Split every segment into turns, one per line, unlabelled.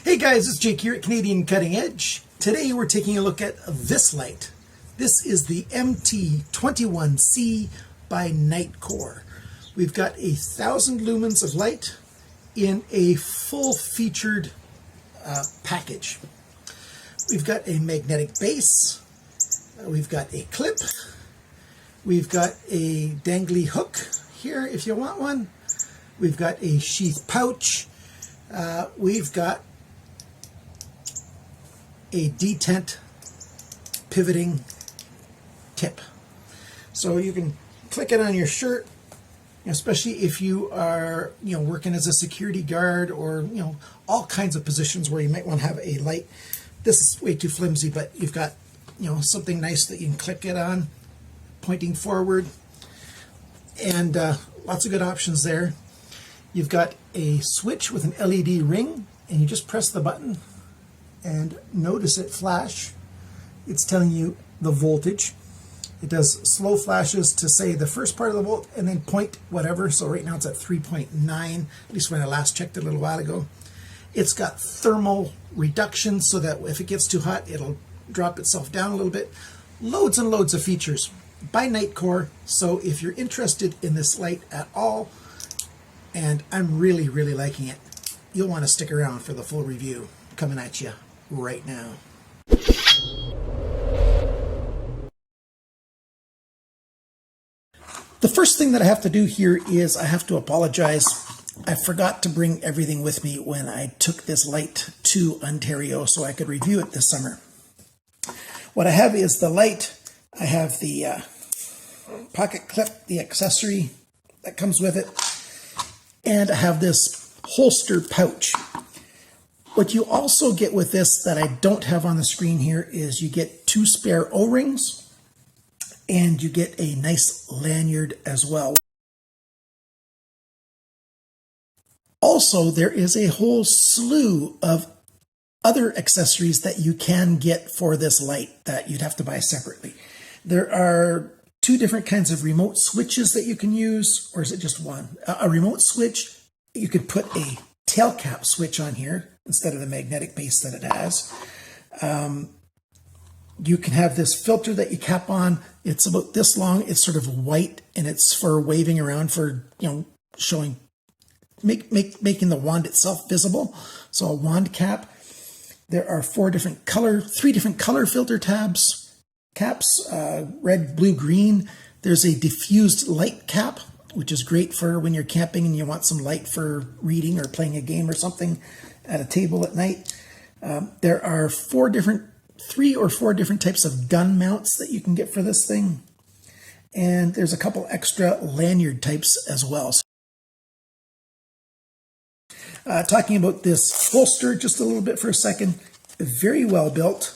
Hey guys, it's Jake here at Canadian Cutting Edge. Today we're taking a look at this light. This is the MT21C by Nitecore. We've got 1,000 lumens of light in a full-featured package. We've got a magnetic base, we've got a clip, we've got a dangly hook here if you want one, we've got a sheath pouch, we've got a detent pivoting tip. So you can click it on your shirt, especially if you are working as a security guard or all kinds of positions where you might want to have a light. This is way too flimsy, but you've got something nice that you can click it on, pointing forward, and lots of good options there. You've got a switch with an LED ring, and you just press the button and notice it flash. It's telling you the voltage. It does slow flashes to say the first part of the volt and then point whatever. So right now it's at 3.9, at least when I last checked it a little while ago. It's got thermal reduction so that if it gets too hot, it'll drop itself down a little bit. Loads and loads of features by Nitecore. So if you're interested in this light at all, and I'm really liking it, you'll want to stick around for the full review coming at you right now. The first thing that I have to do here is I have to apologize. I forgot to bring everything with me when I took this light to Ontario so I could review it this summer. What I have is the light. I have the pocket clip, the accessory that comes with it, and I have this holster pouch. What you also get with this that I don't have on the screen here is you get 2 spare O-rings and you get a nice lanyard as well. Also, there is a whole slew of other accessories that you can get for this light that you'd have to buy separately. There are 2 different kinds of remote switches that you can use, or is it just one? A remote switch, you could put a tail cap switch on here instead of the magnetic base that it has. You can have this filter that you cap on. It's about this long. It's sort of white, and it's for waving around, for showing, making the wand itself visible. So a wand cap. There are 3 different color filter caps, red, blue, green. There's a diffused light cap, which is great for when you're camping and you want some light for reading or playing a game or something at a table at night. There are 3 or 4 different types of gun mounts that you can get for this thing. And there's a couple extra lanyard types as well. Talking about this holster just a little bit for a second, very well built.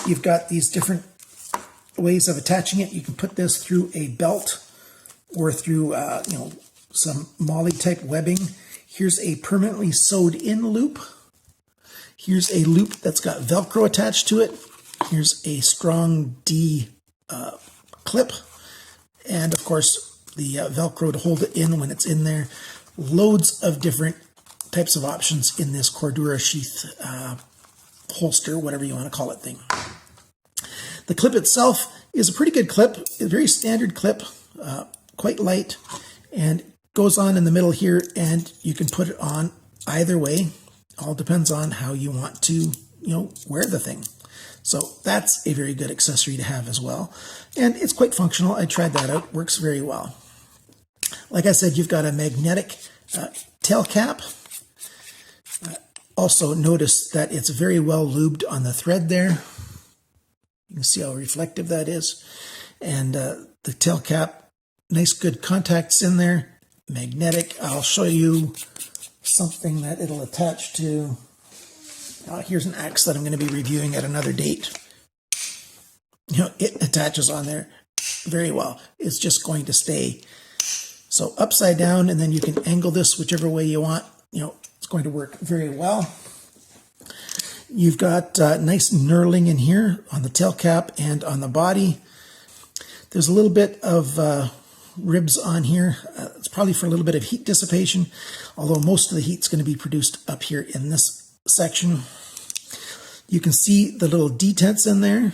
You've got these different ways of attaching it. You can put this through a belt or through some MOLLE type webbing. Here's a permanently sewed in loop. Here's a loop that's got Velcro attached to it. Here's a strong D clip, and of course the Velcro to hold it in when it's in there. Loads of different types of options in this Cordura sheath holster, whatever you want to call it thing. The clip itself is a pretty good clip, a very standard clip, quite light, and goes on in the middle here, and you can put it on either way. All depends on how you want to, wear the thing. So that's a very good accessory to have as well. And it's quite functional. I tried that out. Works very well. Like I said, you've got a magnetic tail cap. Also notice that it's very well lubed on the thread there. You can see how reflective that is. And the tail cap, nice good contacts in there. Magnetic. I'll show you something that it'll attach to. Here's an axe that I'm going to be reviewing at another date. It attaches on there very well. It's just going to stay. So upside down, and then you can angle this whichever way you want. It's going to work very well. You've got nice knurling in here on the tail cap and on the body. There's a little bit of ribs on here. It's probably for a little bit of heat dissipation, although most of the heat's going to be produced up here in this section. You can see the little detents in there.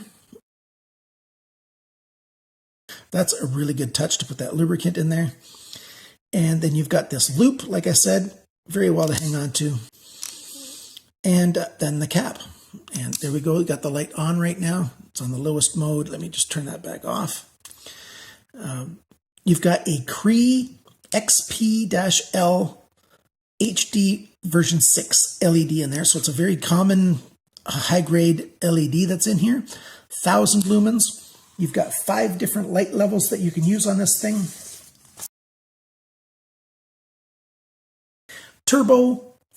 That's a really good touch to put that lubricant in there. And then you've got this loop, like I said, very well to hang on to. And then the cap. And there we go, we got the light on right now. It's on the lowest mode. Let me just turn that back off. You've got a Cree XP-L HD version 6 LED in there. So it's a very common high-grade LED that's in here. 1,000 lumens. You've got 5 different light levels that you can use on this thing. Turbo,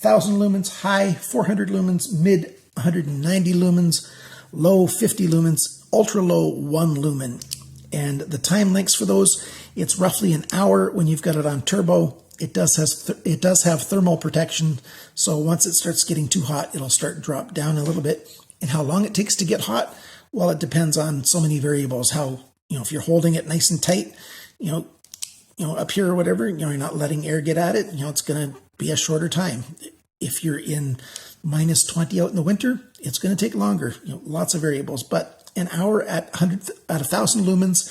1,000 lumens. High, 400 lumens. Mid, 190 lumens. Low, 50 lumens. Ultra low, 1 lumen. And the time lengths for those, it's roughly an hour when you've got it on turbo. It does have thermal protection, so once it starts getting too hot, it'll start to drop down a little bit. And how long it takes to get hot, well, it depends on so many variables. How, if you're holding it nice and tight, up here or whatever, you're not letting air get at it, it's going to be a shorter time. If you're in minus 20 out in the winter, it's going to take longer. Lots of variables, but an hour at 1,000 lumens,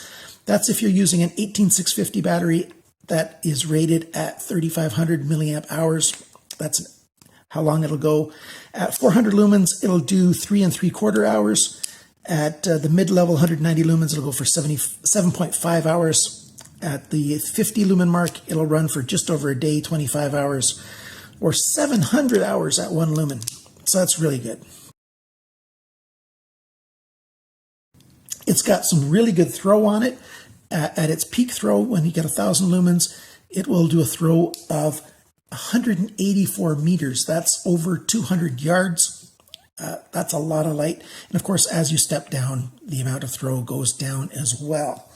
that's if you're using an 18650 battery that is rated at 3,500 milliamp hours. That's how long it'll go. At 400 lumens, it'll do 3 3/4 hours. At the mid-level 190 lumens, it'll go for 7.5 hours. At the 50 lumen mark, it'll run for just over a day, 25 hours, or 700 hours at 1 lumen. So that's really good. It's got some really good throw on it. At its peak throw, when you get 1,000 lumens, it will do a throw of 184 meters. That's over 200 yards. That's a lot of light. And of course, as you step down, the amount of throw goes down as well.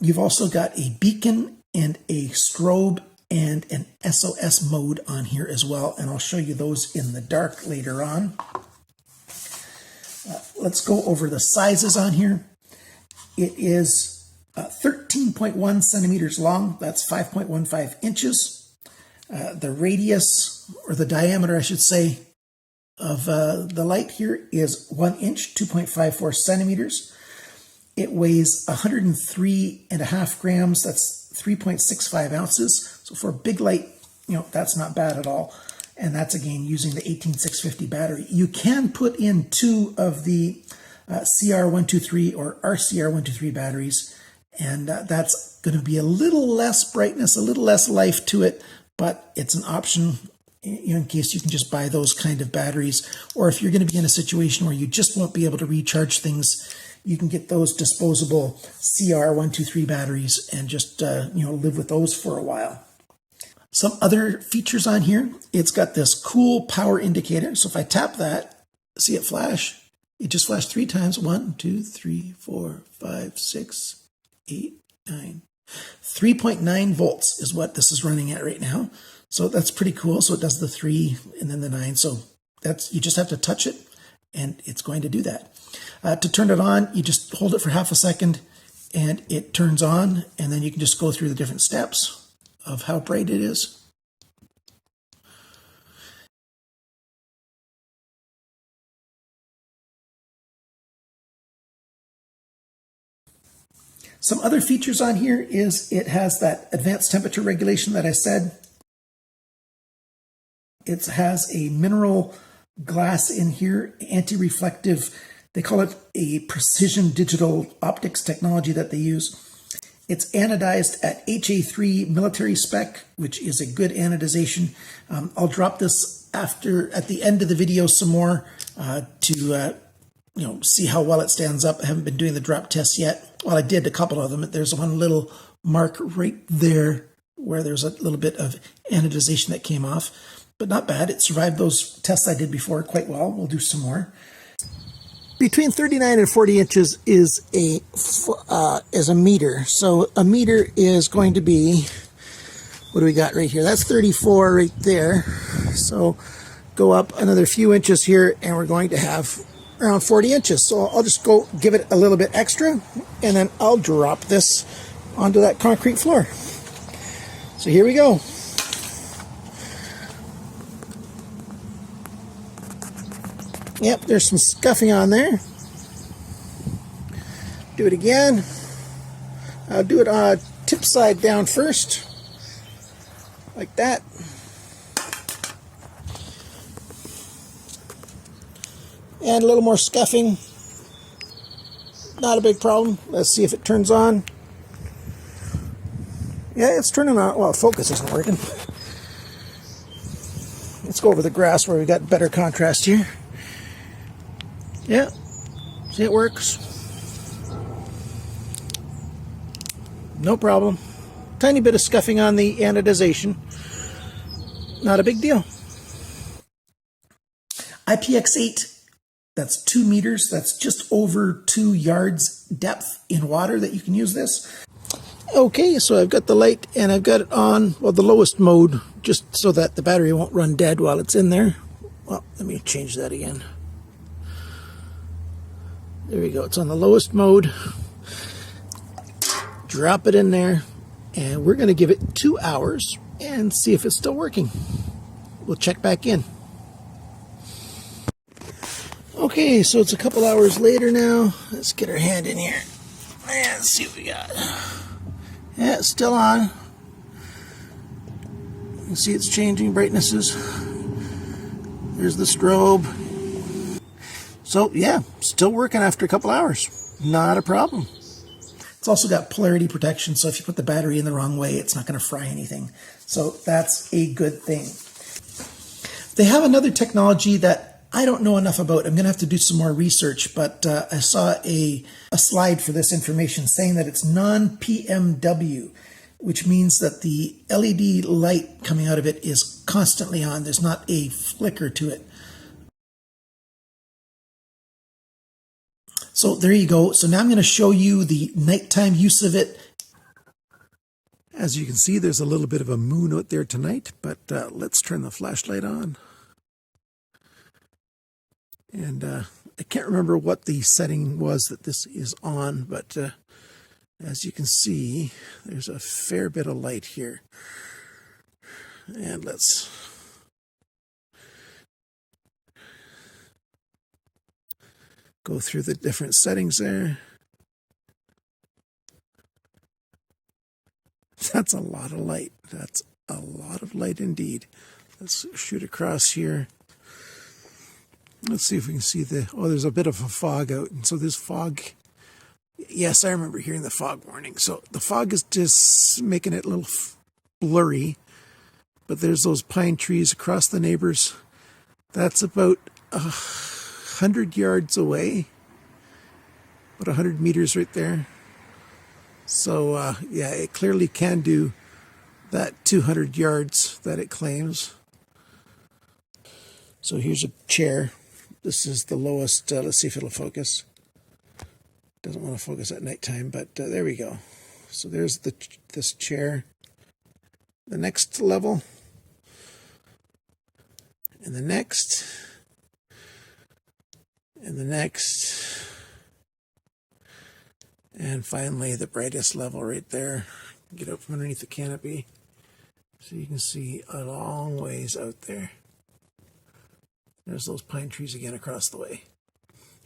You've also got a beacon and a strobe and an SOS mode on here as well. And I'll show you those in the dark later on. Let's go over the sizes on here. It is 13.1 centimeters long. That's 5.15 inches. The radius, or the diameter, I should say, of the light here is 1 inch, 2.54 centimeters. It weighs 103.5 grams. That's 3.65 ounces. So for a big light, that's not bad at all. And that's, again, using the 18650 battery. You can put in 2 of the CR123 or RCR123 batteries, and that's going to be a little less brightness, a little less life to it, but it's an option in case you can just buy those kind of batteries. Or if you're going to be in a situation where you just won't be able to recharge things, you can get those disposable CR123 batteries and just live with those for a while. Some other features on here, it's got this cool power indicator. So if I tap that, see it flash? It just flashed 3 times. 1, 2, 3, 4, 5, 6, 8, 9. 3.9 volts is what this is running at right now. So that's pretty cool. So it does the 3 and then the 9. So you just have to touch it and it's going to do that. To turn it on, you just hold it for half a second and it turns on, and then you can just go through the different steps of how bright it is. Some other features on here is it has that advanced temperature regulation that I said. It has a mineral glass in here, anti-reflective. They call it a precision digital optics technology that they use. It's anodized at HA3 military spec, which is a good anodization. I'll drop this at the end of the video some more to see how well it stands up. I haven't been doing the drop tests yet. Well, I did a couple of them. There's one little mark right there where there's a little bit of anodization that came off, but not bad. It survived those tests I did before quite well. We'll do some more. Between 39 and 40 inches is a meter. So a meter is going to be, what do we got right here? That's 34 right there. So go up another few inches here and we're going to have around 40 inches. So I'll just go give it a little bit extra and then I'll drop this onto that concrete floor. So here we go. Yep, there's some scuffing on there. Do it again. I'll do it tip side down first, like that. And a little more scuffing. Not a big problem. Let's see if it turns on. Yeah, it's turning on. Well, focus isn't working. Let's go over the grass where we got better contrast here. Yeah, see, it works. No problem. Tiny bit of scuffing on the anodization. Not a big deal. IPX8, that's 2 meters. That's just over 2 yards depth in water that you can use this. Okay, so I've got the light and I've got it on, well, the lowest mode, just so that the battery won't run dead while it's in there. Well, let me change that again. There we go. It's on the lowest mode. Drop it in there, and we're going to give it 2 hours and see if it's still working. We'll check back in. Okay, so it's a couple hours later now. Let's get our hand in here and see what we got. Yeah, it's still on. You can see it's changing brightnesses. There's the strobe. So yeah, still working after a couple hours. Not a problem. It's also got polarity protection, so if you put the battery in the wrong way, it's not going to fry anything. So that's a good thing. They have another technology that I don't know enough about. I'm going to have to do some more research, but I saw a slide for this information saying that it's non-PMW, which means that the LED light coming out of it is constantly on. There's not a flicker to it. So there you go. So now I'm going to show you the nighttime use of it. As you can see, there's a little bit of a moon out there tonight, but let's turn the flashlight on. And I can't remember what the setting was that this is on, but as you can see, there's a fair bit of light here. And let's go through the different settings there. That's a lot of light. That's a lot of light indeed. Let's shoot across here. Let's see if we can see there's a bit of a fog out. And so this fog, yes, I remember hearing the fog warning. So the fog is just making it a little blurry. But there's those pine trees across the neighbors. That's about 100 yards away. About 100 meters right there. So, yeah, it clearly can do that 200 yards that it claims. So here's a chair. This is the lowest. Let's see if it'll focus. Doesn't want to focus at nighttime, but there we go. So there's this chair. The next level. And the next. And the next. And finally, the brightest level right there. Get out from underneath the canopy so you can see a long ways out there. There's those pine trees again across the way.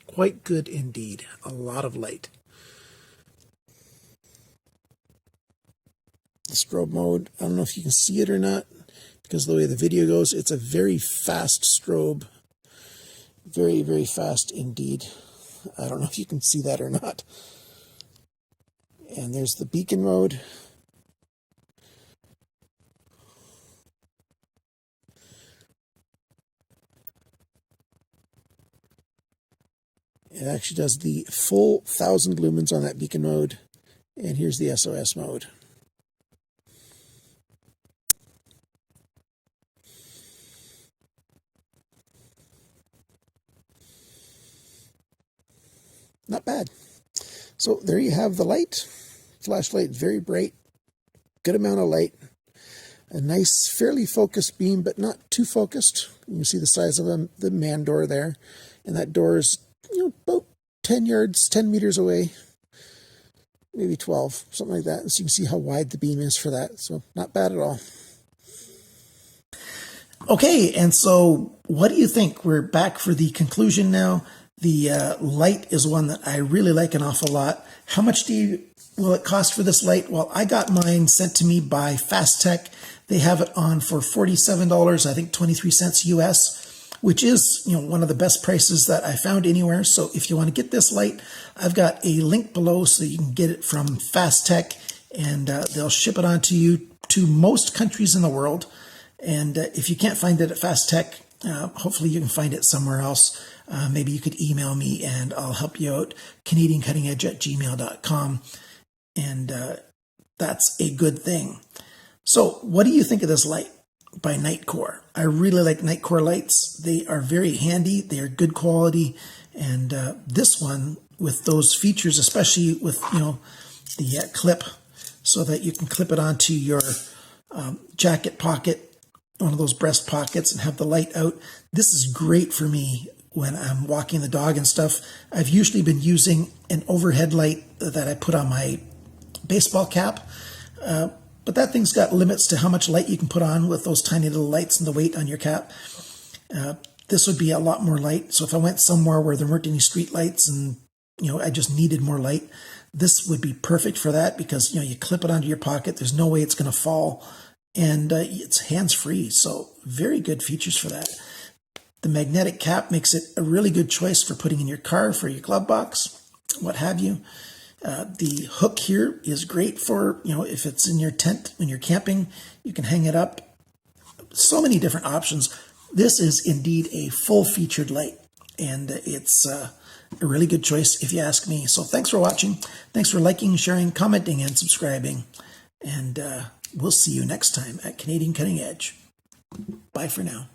Quite good indeed. A lot of light. The strobe mode, I don't know if you can see it or not because of the way the video goes. It's a very fast strobe. Very, very fast indeed. I don't know if you can see that or not. And there's the beacon mode. It actually does the full 1000 lumens on that beacon mode. And here's the SOS mode. Not bad. So there you have the light. Flashlight, very bright. Good amount of light. A nice, fairly focused beam, but not too focused. You can see the size of the man door there. And that door is, about 10 yards, 10 meters away. Maybe 12, something like that. So you can see how wide the beam is for that. So not bad at all.
Okay, and so what do you think? We're back for the conclusion now. The light is one that I really like an awful lot. How much will it cost for this light? Well, I got mine sent to me by Fast Tech. They have it on for $47, I think 23 cents US, which is, one of the best prices that I found anywhere. So if you want to get this light, I've got a link below so you can get it from Fast Tech, and they'll ship it on to you to most countries in the world. And if you can't find it at Fast Tech, hopefully you can find it somewhere else. Maybe you could email me and I'll help you out, CanadianCuttingEdge@gmail.com. And that's a good thing. So what do you think of this light by Nitecore? I really like Nitecore lights. They are very handy. They are good quality. And this one, with those features, especially with, the clip, so that you can clip it onto your jacket pocket, one of those breast pockets, and have the light out. This is great for me when I'm walking the dog and stuff. I've usually been using an overhead light that I put on my baseball cap, but that thing's got limits to how much light you can put on with those tiny little lights and the weight on your cap. This would be a lot more light. So if I went somewhere where there weren't any street lights and I just needed more light, this would be perfect for that, because you clip it onto your pocket. There's no way it's going to fall. And it's hands-free, so very good features for that. The magnetic cap makes it a really good choice for putting in your car, for your glove box, what have you. The hook here is great for, if it's in your tent when you're camping, you can hang it up. So many different options. This is indeed a full-featured light, and it's a really good choice if you ask me. So thanks for watching. Thanks for liking, sharing, commenting, and subscribing. And we'll see you next time at Canadian Cutting Edge. Bye for now.